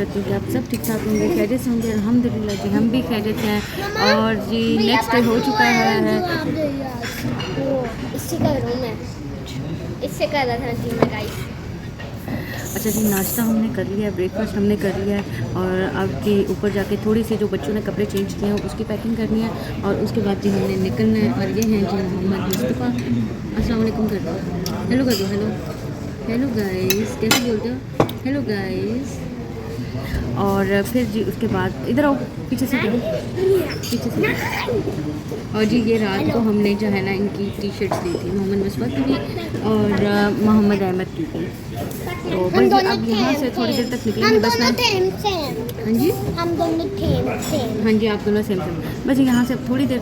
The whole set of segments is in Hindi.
करती हूँ कि आप सब ठीक ठाक होंगे, खैरियत से होंगे। अल्हम्दुलिल्लाह जी हम भी खैरियत से हैं। और जी नेक्स्ट डे हो चुका है। इससे कर रहा हूँ मैं, इससे कर रहा था जी मैं गाइस। अच्छा जी, नाश्ता हमने कर लिया है, ब्रेकफास्ट हमने कर लिया है और अब जी ऊपर जाके थोड़ी सी जो बच्चों ने कपड़े चेंज किए हैं उसकी पैकिंग करनी है और उसके बाद जी हमने निकलना है। और ये हैं जी मोहम्मद मुस्तफ़ा। अस्सलाम वालेकुम कर दो, हेलो कर दो, हेलो हेलो गाइस, कैसे बोलते हो, हेलो गाइस। और फिर जी उसके बाद इधर आओ, पीछे से जाओ, पीछे से जाओ। और जी ये रात को हमने जो है ना इनकी टी शर्ट्स ली थी, मोहम्मद मुस्तफ़ा की भी और मोहम्मद अहमद की भी। तो बस जी अब यहाँ से थोड़ी देर तक निकलेंगे बस मैं। हाँ जी, हम दोनों सेम। हाँ जी आप दोनों सेम सेम। बस यहाँ से थोड़ी देर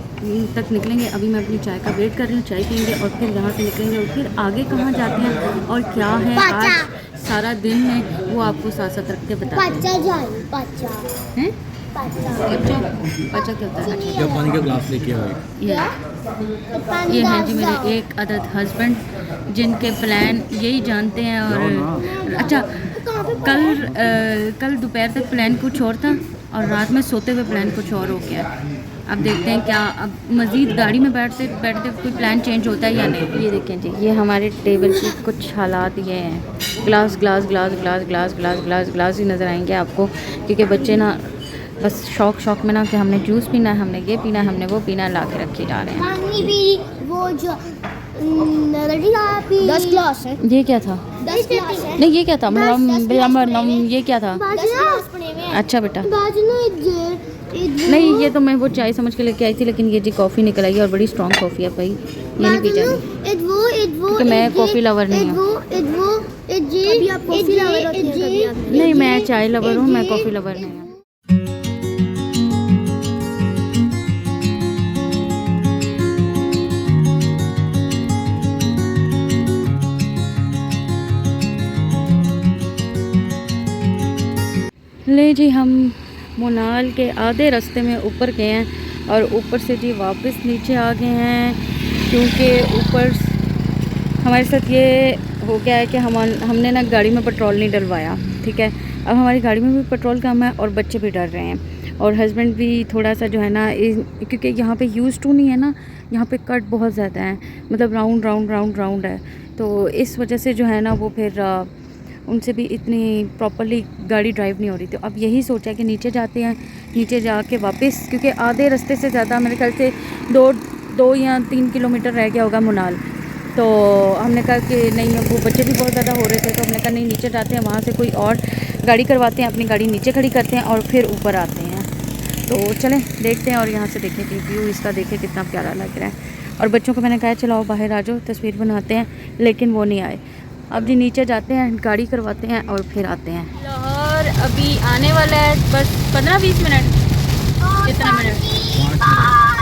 तक निकलेंगे। अभी मैं अपनी चाय का वेट कर रही हूँ, चाय पियेंगे और फिर यहाँ से निकलेंगे और फिर आगे कहाँ जाते हैं और क्या है आज सारा दिन में वो आपको साथ साथ रख के बता हैं। अच्छा क्या होता है? क्या पानी का ग्लास लेके आओ। ये हैं जी मेरे एक अदद हस्बैंड जिनके प्लान यही जानते हैं। और अच्छा कल दोपहर तक प्लान कुछ और था और रात में सोते हुए प्लान कुछ और हो गया। अब देखते हैं क्या अब मज़ीद गाड़ी में बैठते बैठते कोई प्लान चेंज होता है या नहीं। ये देखें जी ये हमारे टेबल के कुछ हालात ये हैं। Glass glass glass glass glass glass glass glass ही नज़र आएंगे आपको, क्योंकि बच्चे ना बस शौक में ना कि हमने जूस पीना है, हमने ये पीना है, हमने वो पीना है, ला के रखे जा रहे हैं। वो जो 10 ग्लास है। ये क्या था? 10 ग्लास है। नहीं ये क्या था? ये क्या था? 10 ग्लास पड़े हुए हैं। अच्छा बेटा नहीं, ये तो मैं वो चाय समझ के लेके आई थी, लेकिन ये जी कॉफ़ी निकल आई है और बड़ी स्ट्रॉन्ग कॉफ़ी है भाई, ये नहीं पी जाएगी क्योंकि मैं कॉफ़ी लवर नहीं हूँ। नहीं मैं चाय लवर हूँ, मैं कॉफ़ी लवर नहीं हूँ। ले जी हम मुनाल के आधे रास्ते में ऊपर गए हैं और ऊपर से जी वापस नीचे आ गए हैं, क्योंकि ऊपर हमारे साथ ये हो गया है कि हमने ना गाड़ी में पेट्रोल नहीं डलवाया। ठीक है, अब हमारी गाड़ी में भी पेट्रोल कम है और बच्चे भी डर रहे हैं और हस्बैंड भी थोड़ा सा जो है ना क्योंकि यहाँ पे यूज़ टू नहीं है ना, यहाँ पे कट बहुत ज़्यादा है, मतलब राउंड राउंड राउंड राउंड है, तो इस वजह से जो है ना वो फिर उनसे भी इतनी प्रॉपर्ली गाड़ी ड्राइव नहीं हो रही। तो अब यही सोचा कि नीचे जाते हैं, नीचे जाके वापस, क्योंकि आधे रास्ते से ज़्यादा मेरे ख्याल से 2 या 3 किलोमीटर रह गया होगा मुनाल। तो हमने कहा कि नहीं, वो बच्चे भी बहुत ज़्यादा हो रहे थे, तो हमने कहा नहीं नीचे जाते हैं, वहाँ से कोई और गाड़ी करवाते हैं, अपनी गाड़ी नीचे खड़ी करते हैं और फिर ऊपर आते हैं। तो चलें देखते हैं और यहाँ से देखें कि व्यू इसका देखें कितना प्यारा लग रहा है। और बच्चों को मैंने कहा चलाओ बाहर आ जाओ तस्वीर बनाते हैं, लेकिन वो नहीं आए। अब जी नीचे जाते हैं, गाड़ी करवाते हैं और फिर आते हैं। लाहौर अभी आने वाला है, बस 15-20 मिनट, कितना मिनट,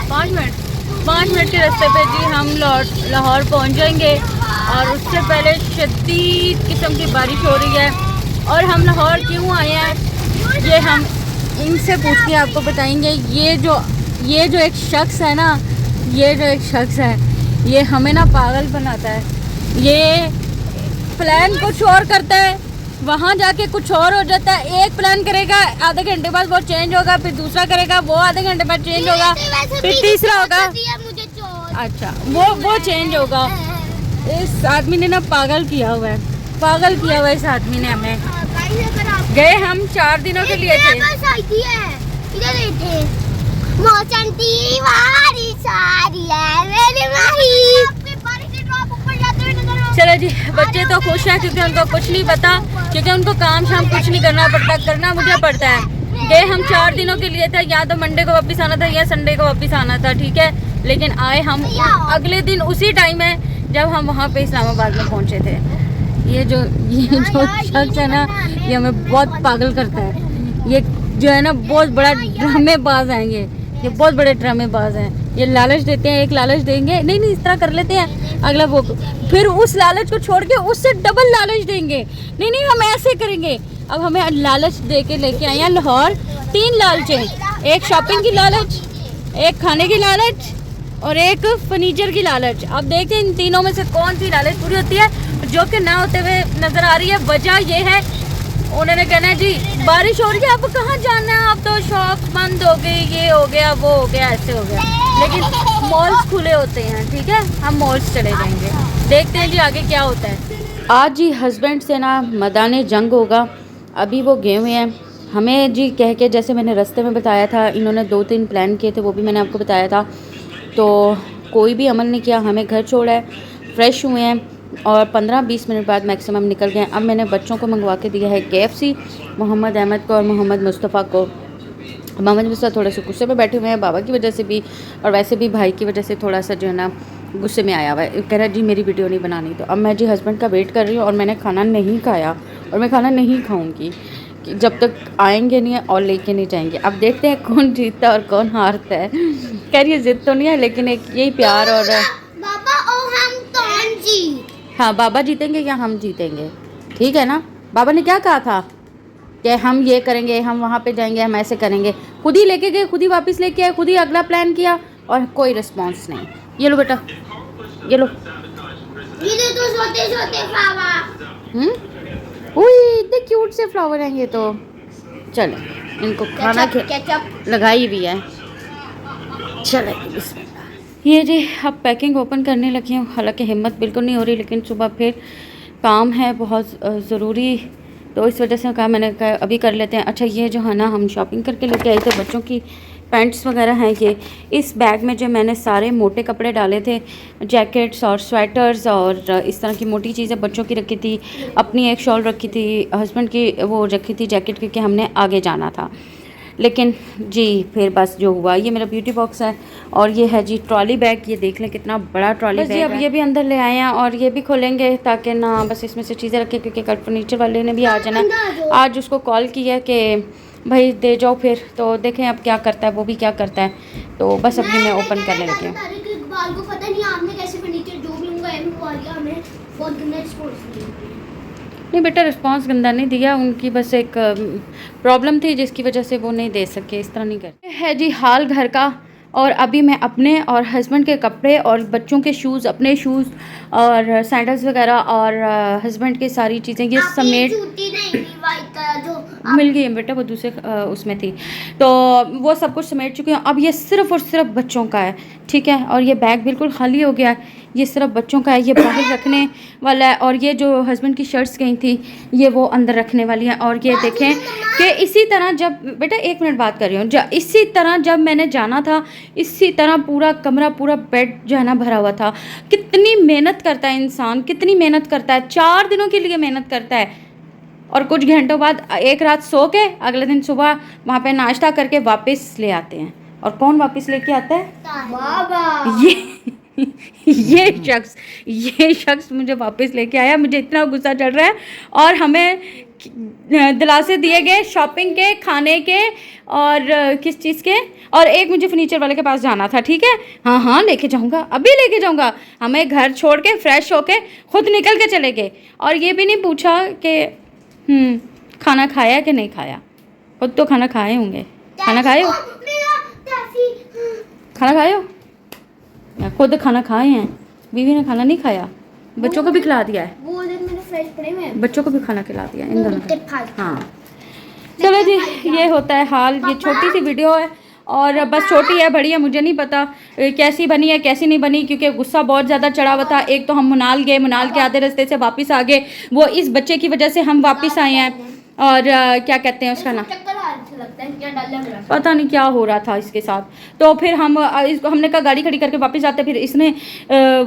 5 मिनट के रास्ते पे जी हम लाहौर पहुंच जाएंगे। और उससे पहले शदीद किस्म की बारिश हो रही है। और हम लाहौर क्यों आए हैं ये हम इनसे पूछ के आपको बताएंगे। ये जो एक शख्स है ना, ये जो एक शख्स है ये हमें ना पागल बनाता है। ये प्लान कुछ और करता है, वहाँ जाके कुछ और हो जाता है। एक प्लान करेगा, आधे घंटे बाद वो चेंज होगा, फिर दूसरा करेगा, वो आधे घंटे बाद चेंज होगा, फिर तीसरा होगा, अच्छा वो चेंज होगा। इस आदमी ने ना पागल किया हुआ है, पागल किया हुआ है इस आदमी ने हमें। गए हम 4 दिनों के लिए थे। चलो जी बच्चे तो खुश हैं क्योंकि उनको कुछ नहीं पता, क्योंकि उनको काम शाम कुछ नहीं करना पड़ता, करना मुझे पड़ता है। गए हम 4 दिनों के लिए था, या तो मंडे को वापस आना था या संडे को वापस आना था, ठीक है। लेकिन आए हम अगले दिन उसी टाइम है जब हम वहाँ पे इस्लामाबाद में पहुँचे थे। ये जो शख्स है ना ये हमें बहुत पागल करता है। ये जो है ना बहुत बड़ा ड्रामेबाज हैं, ये बहुत बड़े ड्रामेबाज हैं। ये लालच देते हैं, एक लालच देंगे, नहीं इस तरह कर लेते हैं, अगला वो फिर उस लालच को छोड़ के उससे डबल लालच देंगे, नहीं हम ऐसे करेंगे। अब हमें लालच दे के लेके आए हैं लाहौर। 3 लालचें, एक शॉपिंग की लालच, एक खाने की लालच और एक फर्नीचर की लालच। अब देखते हैं इन तीनों में से कौन सी लालच पूरी होती है, जो कि ना होते हुए नज़र आ रही है। वजह ये है उन्होंने कहना जी बारिश हो रही है, अब कहाँ जाना है, अब तो शॉप बंद हो गई, ये हो गया, वो हो गया, ऐसे हो गया। लेकिन मॉल्स खुले होते हैं, ठीक है, हम मॉल्स चले जाएंगे, देखते हैं जी आगे क्या होता है। आज जी हस्बैंड से ना मैदान जंग होगा, अभी वो गए हुए हैं। हमें जी कह के, जैसे मैंने रास्ते में बताया था, इन्होंने 2-3 प्लान किए थे, वो भी मैंने आपको बताया था, तो कोई भी अमल नहीं किया। हमें घर छोड़ा है, फ्रेश हुए हैं और 15-20 मिनट बाद मैक्सिमम निकल गए। अब मैंने बच्चों को मंगवा के दिया है KFC, मोहम्मद अहमद को और मोहम्मद मुस्तफ़ा को। मोहम्मद मुस्तफ़ा थोड़े से गुस्से में बैठे हुए हैं, बाबा की वजह से भी और वैसे भी भाई की वजह से थोड़ा सा जो है ना गुस्से में आया हुआ है, कह रहा है जी मेरी वीडियो नहीं बनानी। तो अब मैं जी हस्बैंड का वेट कर रही हूँ और मैंने खाना नहीं खाया और मैं खाना नहीं खाऊंगी जब तक आएंगे नहीं और लेके नहीं जाएंगे। अब देखते हैं कौन जीतता है और कौन हारता है। कह रही है जिद तो नहीं है, लेकिन एक यही प्यार और बाबा और हम कौन जीत? हाँ, बाबा जीतेंगे या हम जीतेंगे, ठीक है ना। बाबा ने क्या कहा था कि हम ये करेंगे, हम वहाँ पे जाएंगे, हम ऐसे करेंगे। खुद ही लेके गए, खुद ही वापस लेके आए, खुद ही अगला प्लान किया और कोई रिस्पॉन्स नहीं। ये लो बेटा, ये लो। ये तो छोटे छोटे फ्लावर। इतने क्यूट से फ्लावर हैं ये तो। चलो इनको खाना लगाई भी है। चलो ये जी अब पैकिंग ओपन करने लगी हूँ, हालांकि हिम्मत बिल्कुल नहीं हो रही, लेकिन सुबह फिर काम है बहुत ज़रूरी, तो इस वजह से कहा, मैंने कहा अभी कर लेते हैं। अच्छा ये जो है ना हम शॉपिंग करके लेके आए थे, बच्चों की पैंट्स वगैरह हैं ये। इस बैग में जो मैंने सारे मोटे कपड़े डाले थे, जैकेट्स और स्वेटर्स और इस तरह की मोटी चीज़ें बच्चों की रखी थी, अपनी एक शॉल रखी थी, हस्बैंड की वो रखी थी जैकेट, क्योंकि हमने आगे जाना था। लेकिन जी फिर बस जो हुआ, ये मेरा ब्यूटी बॉक्स है और ये है जी ट्रॉली बैग। ये देख लें कितना बड़ा ट्रॉली बैग है। अब ये भी अंदर ले आए हैं और ये भी खोलेंगे ताकि ना बस इसमें से चीज़ें रखें, क्योंकि कल फर्नीचर वाले ने भी आ जाना। आज उसको कॉल किया कि भाई दे जाओ फिर, तो देखें अब क्या करता है, वो भी क्या करता है। तो बस अभी मैं ओपन करने लगी हूँ। पता नहीं आपने कैसे फर्नीचर जो भी मंगवाया हमें बहुत गंदा रिस्पॉन्स दिया। नहीं बेटा, रिस्पांस गंदा नहीं दिया, उनकी बस एक प्रॉब्लम थी जिसकी वजह से वो नहीं दे सके, इस तरह नहीं करते है जी हाल घर का। और अभी मैं अपने और हस्बैंड के कपड़े और बच्चों के शूज़, अपने शूज़ और सैंडल्स वगैरह और हस्बैंड की सारी चीज़ें ये समेट मिल गई है बेटा, वो दूसरे उसमें थी, तो वो सब कुछ समेट चुकी हूँ। अब ये सिर्फ़ और सिर्फ बच्चों का है, ठीक है। और ये बैग बिल्कुल खाली हो गया है, ये सिर्फ बच्चों का है, ये बाहर रखने वाला है। और ये जो हस्बैंड की शर्ट्स गई थी ये वो अंदर रखने वाली हैं। और ये देखें कि इसी तरह जब बेटा 1 मिनट बात कर रही हूँ, इसी तरह जब मैंने जाना था, इसी तरह पूरा कमरा, पूरा बेड जो है ना भरा हुआ था। कितनी मेहनत करता है इंसान, कितनी मेहनत करता है, 4 दिनों के लिए मेहनत करता है और कुछ घंटों बाद एक रात सो के अगले दिन सुबह वहाँ पे नाश्ता करके वापस ले आते हैं। और कौन वापस लेके आता है? बाबा। ये शख्स मुझे वापस लेके आया। मुझे इतना गुस्सा चढ़ रहा है। और हमें दिलासे दिए गए शॉपिंग के, खाने के और किस चीज़ के, और एक मुझे फर्नीचर वाले के पास जाना था, ठीक है। हाँ लेके जाऊँगा, अभी लेके जाऊँगा। हमें घर छोड़ के फ्रेश होके खुद निकल के चले गए और ये भी नहीं पूछा कि खाना खाया कि नहीं खाया। खुद तो खाना खाए होंगे। खाना खाए हो? खाना खाए हो? खुद खाना खाए हैं, बीवी ने खाना नहीं खाया, बच्चों को भी खिला दिया है। वो मेरे फ्रेश पड़े हुए हैं, बच्चों को भी खाना खिला दिया इन दोनों को। हाँ चलो जी, ये होता है हाल। ये छोटी सी वीडियो है और बस छोटी है, बड़ी है मुझे नहीं पता कैसी बनी है कैसी नहीं बनी, क्योंकि गुस्सा बहुत ज़्यादा चढ़ा हुआ था। एक तो हम मुनाल गए, मुनाल के आधे रास्ते से वापस आ गए, वो इस बच्चे की वजह से हम वापस आए हैं। और क्या कहते हैं उसका ना, पता नहीं क्या हो रहा था इसके साथ। तो फिर हमने कहा गाड़ी खड़ी करके वापस जाते, फिर इसने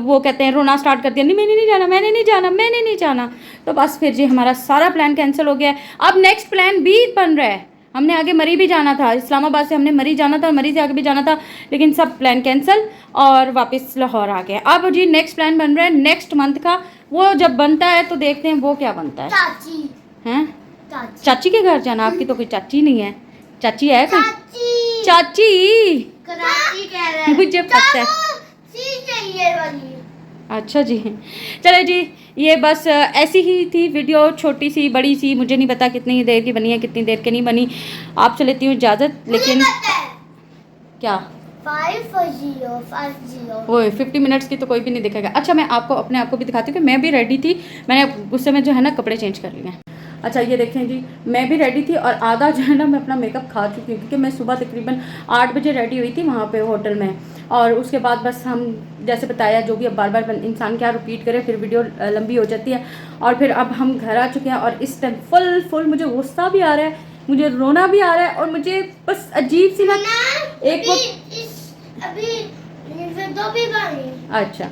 वो कहते हैं रोना स्टार्ट कर दिया, नहीं मैंने नहीं जाना, मैंने नहीं जाना, मैंने नहीं जाना। तो बस फिर जी हमारा सारा प्लान कैंसिल हो गया। अब नेक्स्ट प्लान भी बन रहा है, हमने आगे मरी भी जाना था, इस्लामाबाद से हमने मरी जाना था और मरी से आगे भी जाना था, लेकिन सब प्लान कैंसिल और वापस लाहौर आ गए। अब जी नेक्स्ट प्लान बन रहा है नेक्स्ट मंथ का, वो जब बनता है तो देखते हैं वो क्या बनता है। चाची हैं? चाची के घर जाना? आपकी तो कोई चाची नहीं है। चाची है कोई? चाची कराची कह रहे हैं, मुझे पता है। चाहिए वाली। अच्छा जी, चलो जी, ये बस ऐसी ही थी वीडियो, छोटी सी बड़ी सी, मुझे नहीं पता कितनी देर की बनी है कितनी देर की नहीं बनी। आपसे लेती हूँ इजाज़त। लेकिन क्या 5 वो 50 मिनट्स की तो कोई भी नहीं दिखेगा। अच्छा मैं आपको अपने आप को भी दिखाती हूँ कि मैं भी रेडी थी, मैंने गुस्से में जो है ना कपड़े चेंज कर लिए हैं। अच्छा ये देखें जी, मैं भी रेडी थी और आधा जो है ना मैं अपना मेकअप खा चुकी हूँ, क्योंकि मैं सुबह तकरीबन 8 बजे रेडी हुई थी वहाँ पे होटल में। और उसके बाद बस हम जैसे बताया, जो भी अब बार बार इंसान क्या रिपीट करे, फिर वीडियो लंबी हो जाती है। और फिर अब हम घर आ चुके हैं और इस टाइम फुल मुझे गुस्सा भी आ रहा है, मुझे रोना भी आ रहा है, और मुझे बस अजीब सी ना एक वो दो भी गाने। अच्छा,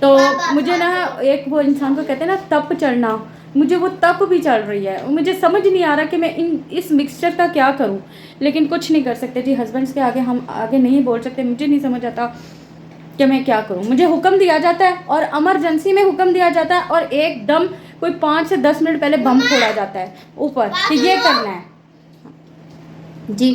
तो मुझे ना एक वो इंसान को कहते हैं ना तप चढ़ना, मुझे वो तप भी चल रही है। मुझे समझ नहीं आ रहा कि मैं इस मिक्सचर का क्या करूं, लेकिन कुछ नहीं कर सकते जी, हस्बैंड्स के आगे हम आगे नहीं बोल सकते। मुझे नहीं समझ आता कि मैं क्या करूं। मुझे हुक्म दिया जाता है और इमरजेंसी में हुक्म दिया जाता है, और एकदम कोई 5 से 10 मिनट पहले बम फोड़ा जाता है ऊपर कि ये करना है जी।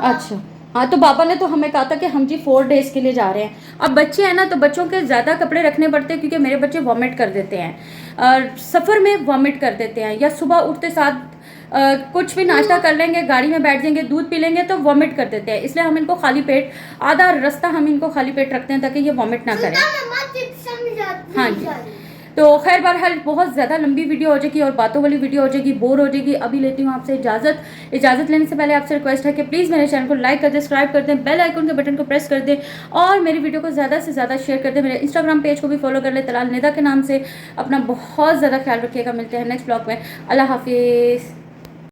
अच्छा हाँ, तो पापा ने तो हमें कहा था कि हम जी 4 डेज़ के लिए जा रहे हैं। अब बच्चे हैं ना, तो बच्चों के ज़्यादा कपड़े रखने पड़ते हैं, क्योंकि मेरे बच्चे वॉमिट कर देते हैं, सफ़र में वॉमिट कर देते हैं, या सुबह उठते साथ कुछ भी नाश्ता कर लेंगे, गाड़ी में बैठ जाएंगे, दूध पी लेंगे तो वॉमिट कर देते हैं। इसलिए हम इनको खाली पेट, आधा रास्ता हम इनको खाली पेट रखते हैं ताकि ये वॉमिट ना करें। हाँ जी, तो खैर बहरहाल बहुत ज़्यादा लंबी वीडियो हो जाएगी और बातों वाली वीडियो हो जाएगी, बोर हो जाएगी। अभी लेती हूँ आपसे इजाज़त लेने से पहले आपसे रिक्वेस्ट है कि प्लीज़ मेरे चैनल को लाइक कर दें, सब्सक्राइब कर दें, बेल आइकन के बटन को प्रेस कर दें, और मेरी वीडियो को ज़्यादा से ज़्यादा शेयर कर दें। मेरे इंस्टाग्राम पेज को भी फॉलो कर लें, तलाल निदा के नाम से। अपना बहुत ज़्यादा ख्याल रखिएगा। मिलते हैं नेक्स्ट ब्लॉग में। अल्लाह हाफिज़।